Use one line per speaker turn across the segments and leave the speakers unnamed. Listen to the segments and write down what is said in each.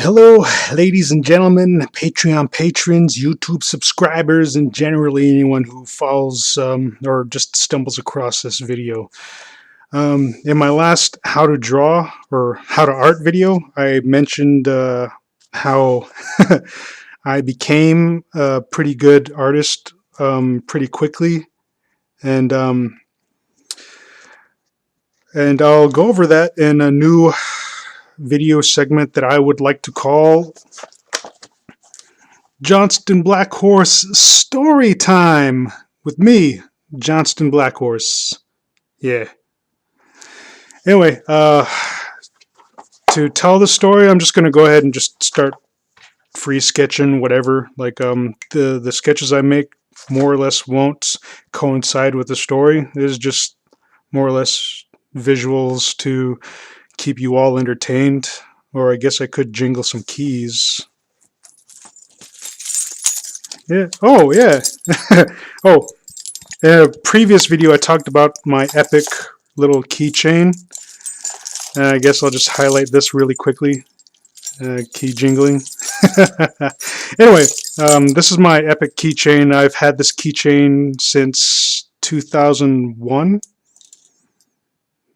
Hello, ladies and gentlemen, Patreon patrons, YouTube subscribers, and generally anyone who follows or just stumbles across this video. In my last How to Draw or How to Art video, I mentioned how I became a pretty good artist pretty quickly, and I'll go over that in a new video segment that I would like to call Johnston Blackhorse Story Time with me, Johnston Blackhorse. Yeah. Anyway, to tell the story, I'm just going to go ahead and just start free sketching whatever. Like the sketches I make more or less won't coincide with the story. It is just more or less visuals to keep you all entertained. Or I guess I could jingle some keys. Yeah. Oh, yeah. Oh, in a previous video, I talked about my epic little keychain. I guess I'll just highlight this really quickly. Key jingling. Anyway, this is my epic keychain. I've had this keychain since 2001.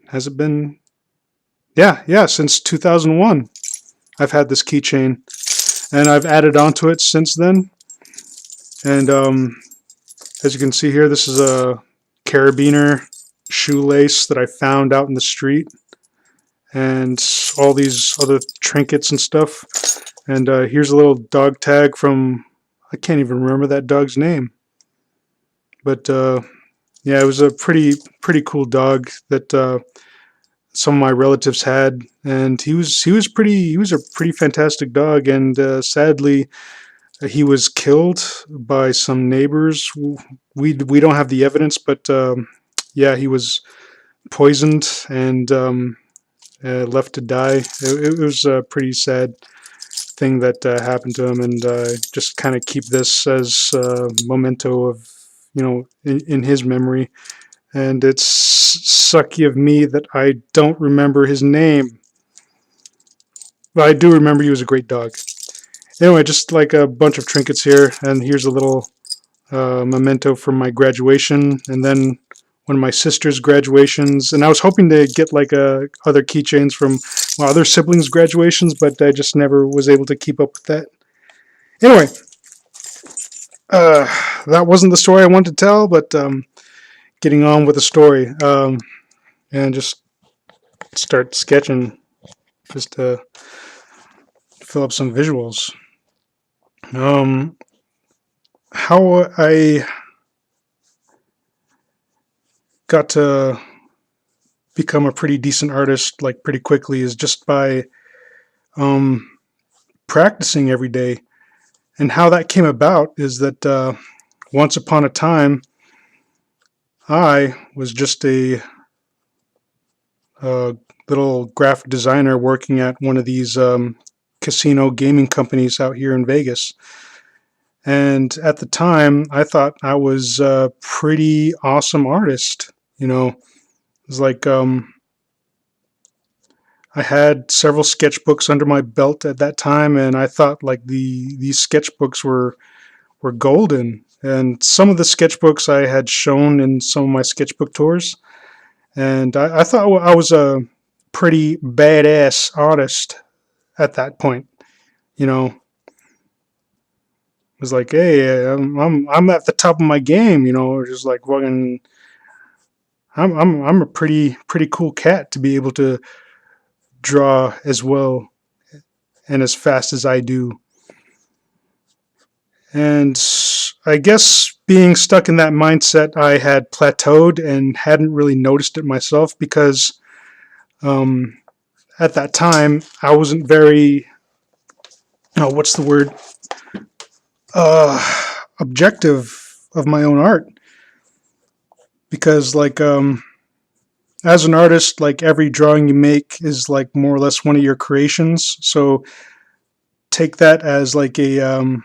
Has it been? Yeah, since 2001. I've had this keychain, and I've added onto it since then. And as you can see here, this is a carabiner shoelace that I found out in the street, and all these other trinkets and stuff. And here's a little dog tag from, I can't even remember that dog's name, but yeah, it was a pretty cool dog that some of my relatives had, and he was a pretty fantastic dog. And sadly, he was killed by some neighbors. We don't have the evidence, but yeah, he was poisoned and left to die. It was a pretty sad thing that happened to him, and just kind of keep this as a memento of, in his memory. And it's sucky of me that I don't remember his name, but I do remember he was a great dog. Anyway, just like a bunch of trinkets here, and here's a little memento from my graduation, and then one of my sister's graduations. And I was hoping to get like other keychains from my other siblings' graduations, but I just never was able to keep up with that. Anyway, that wasn't the story I wanted to tell, but getting on with the story, and just start sketching just to fill up some visuals. How I got to become a pretty decent artist like pretty quickly is just by practicing every day. And how that came about is that once upon a time, I was just a little graphic designer working at one of these casino gaming companies out here in Vegas. And at the time, I thought I was a pretty awesome artist. It was like I had several sketchbooks under my belt at that time, and I thought like these sketchbooks were golden. And some of the sketchbooks I had shown in some of my sketchbook tours, and I thought I was a pretty badass artist at that point. It was like, hey, I'm at the top of my game. Just like fucking, I'm a pretty cool cat to be able to draw as well and as fast as I do. And I guess being stuck in that mindset, I had plateaued and hadn't really noticed it myself, because at that time I wasn't very, what's the word, objective of my own art. Because like as an artist, like every drawing you make is like more or less one of your creations. So take that as like a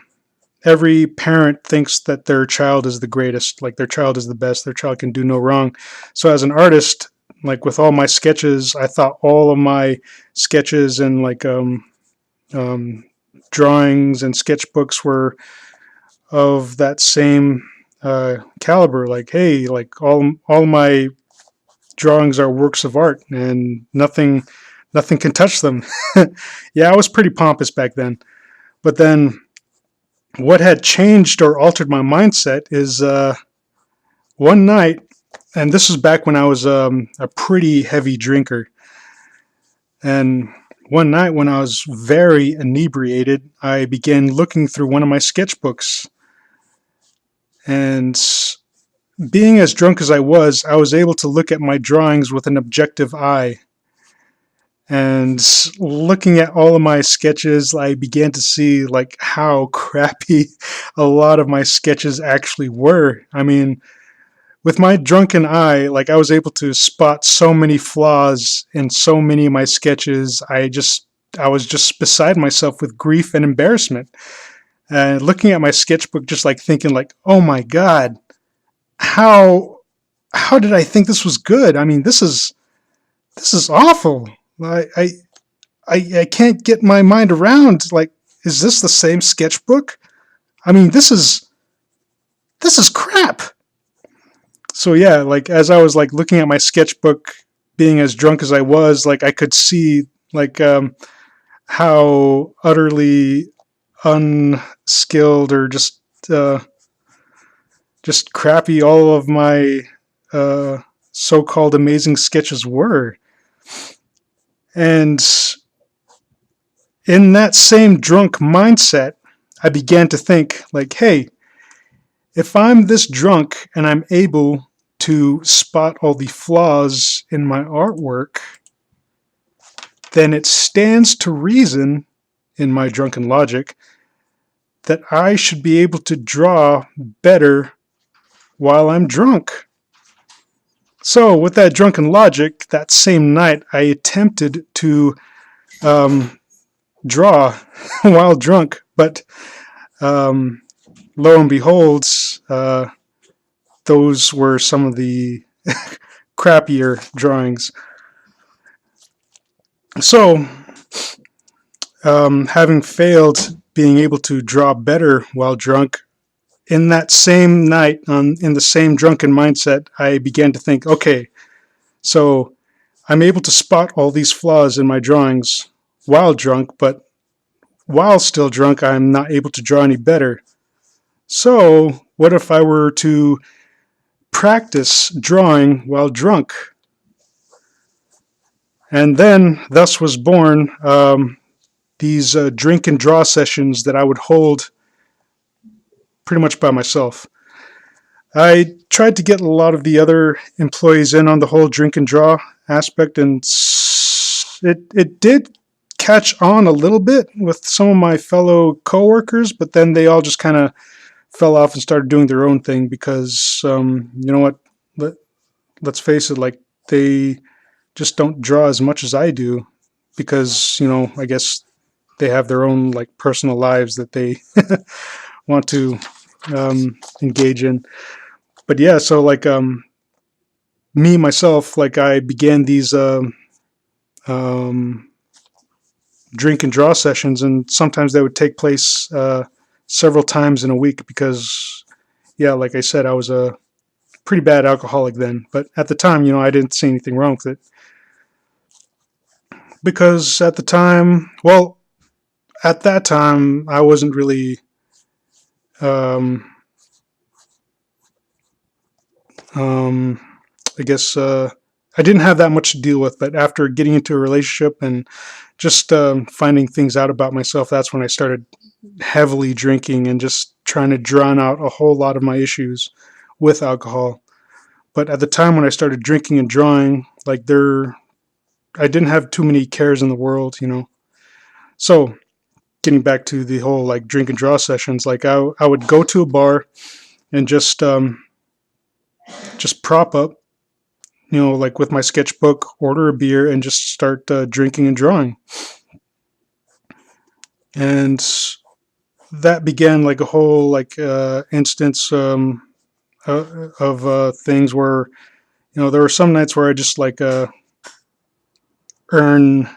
every parent thinks that their child is the greatest, like their child is the best, their child can do no wrong. So as an artist, like with all my sketches, I thought all of my sketches and like drawings and sketchbooks were of that same caliber. Like, hey, like all my drawings are works of art, and nothing can touch them. Yeah, I was pretty pompous back then. But then, what had changed or altered my mindset is one night, and this was back when I was a pretty heavy drinker. And one night, when I was very inebriated, I began looking through one of my sketchbooks. And being as drunk as I was able to look at my drawings with an objective eye. And looking at all of my sketches, I began to see like how crappy a lot of my sketches actually were. I mean, with my drunken eye, like I was able to spot so many flaws in so many of my sketches. I was just beside myself with grief and embarrassment. And looking at my sketchbook, just like thinking like, oh my God, how did I think this was good? I mean, this is awful. I can't get my mind around, like, is this the same sketchbook? I mean, this is crap. So yeah, like as I was like looking at my sketchbook, being as drunk as I was, like I could see like how utterly unskilled or just crappy all of my so-called amazing sketches were. And in that same drunk mindset, I began to think like, hey, if I'm this drunk and I'm able to spot all the flaws in my artwork, then it stands to reason, in my drunken logic, that I should be able to draw better while I'm drunk. So with that drunken logic, that same night I attempted to draw while drunk, but lo and behold, those were some of the crappier drawings. So, having failed being able to draw better while drunk, in that same night, in the same drunken mindset, I began to think, okay, so I'm able to spot all these flaws in my drawings while drunk, but while still drunk, I'm not able to draw any better. So what if I were to practice drawing while drunk? And then thus was born these drink and draw sessions that I would hold pretty much by myself. I tried to get a lot of the other employees in on the whole drink and draw aspect, and it did catch on a little bit with some of my fellow coworkers, but then they all just kind of fell off and started doing their own thing because, you know what, let's face it, like they just don't draw as much as I do because, you know, I guess they have their own like personal lives that they want to engage in. But yeah, so like me myself, like I began these drink and draw sessions, and sometimes they would take place several times in a week because, yeah, like I said, I was a pretty bad alcoholic then. But at the time, you know, I didn't see anything wrong with it because at the time, well, at that time, I wasn't really I guess I didn't have that much to deal with, but after getting into a relationship and just finding things out about myself, that's when I started heavily drinking and just trying to drown out a whole lot of my issues with alcohol. But at the time when I started drinking and drawing, like I didn't have too many cares in the world, you know. So getting back to the whole like drink and draw sessions, like I would go to a bar and just prop up, you know, like with my sketchbook, order a beer, and just start drinking and drawing. And that began like a whole like instance of things where, you know, there were some nights where I just like earn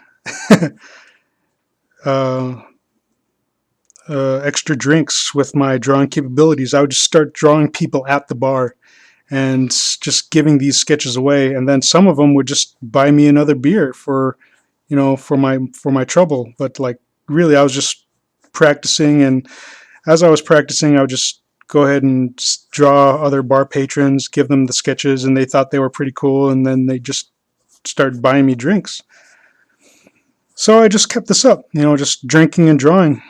extra drinks with my drawing capabilities. I would just start drawing people at the bar and just giving these sketches away, and then some of them would just buy me another beer for, for my trouble. But like, really, I was just practicing, and as I was practicing, I would just go ahead and just draw other bar patrons, give them the sketches, and they thought they were pretty cool, and then they just started buying me drinks. So I just kept this up, just drinking and drawing.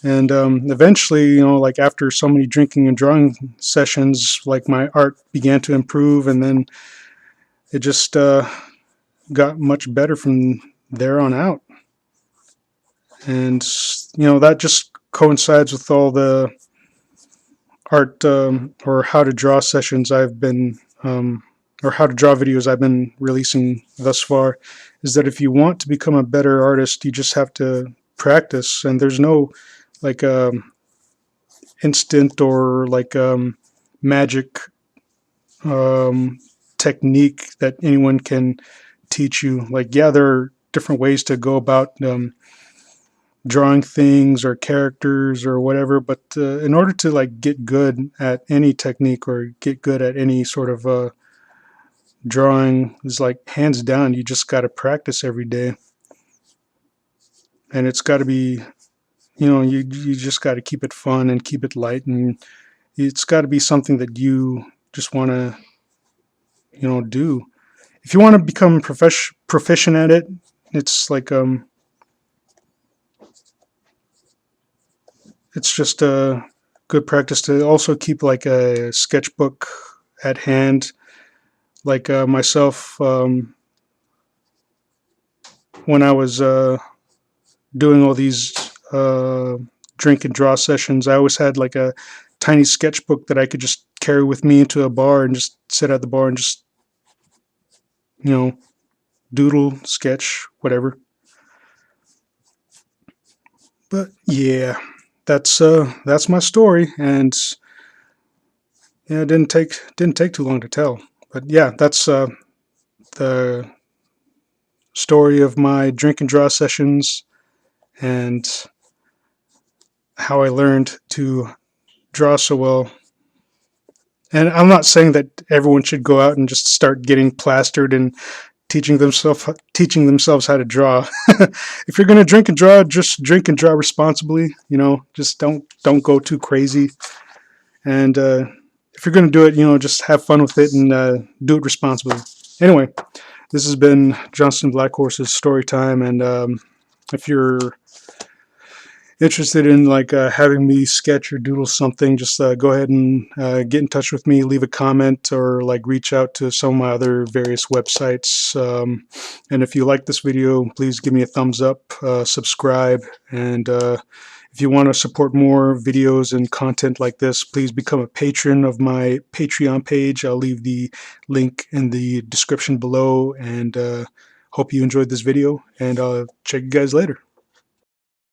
And eventually, like after so many drinking and drawing sessions, like my art began to improve, and then it just got much better from there on out. And that just coincides with all the art or how to draw sessions I've been or how to draw videos I've been releasing thus far. Is that if you want to become a better artist, you just have to practice, and there's no like instant or like magic technique that anyone can teach you. Like, yeah, there are different ways to go about drawing things or characters or whatever, but in order to like get good at any technique or get good at any sort of drawing, is like hands down, you just got to practice every day, and it's got to be, you just got to keep it fun and keep it light, and it's got to be something that you just want to do. If you want to become proficient at it, it's like it's just a good practice to also keep like a sketchbook at hand. Like myself, when I was doing all these drink and draw sessions, I always had like a tiny sketchbook that I could just carry with me into a bar and just sit at the bar and just doodle, sketch, whatever. But yeah, that's my story, and yeah, it didn't take too long to tell. But yeah, that's the story of my drink and draw sessions and how I learned to draw so well. And I'm not saying that everyone should go out and just start getting plastered and teaching themselves how to draw. If you're going to drink and draw, just drink and draw responsibly. Just don't go too crazy. And if you're going to do it, just have fun with it and do it responsibly. Anyway, this has been Johnston Blackhorse's story time, and if you're interested in like having me sketch or doodle something, just go ahead and get in touch with me, leave a comment, or like reach out to some of my other various websites. And if you like this video, please give me a thumbs up, subscribe, and if you want to support more videos and content like this, please become a patron of my Patreon page. I'll leave the link in the description below, and hope you enjoyed this video, and I'll check you guys later.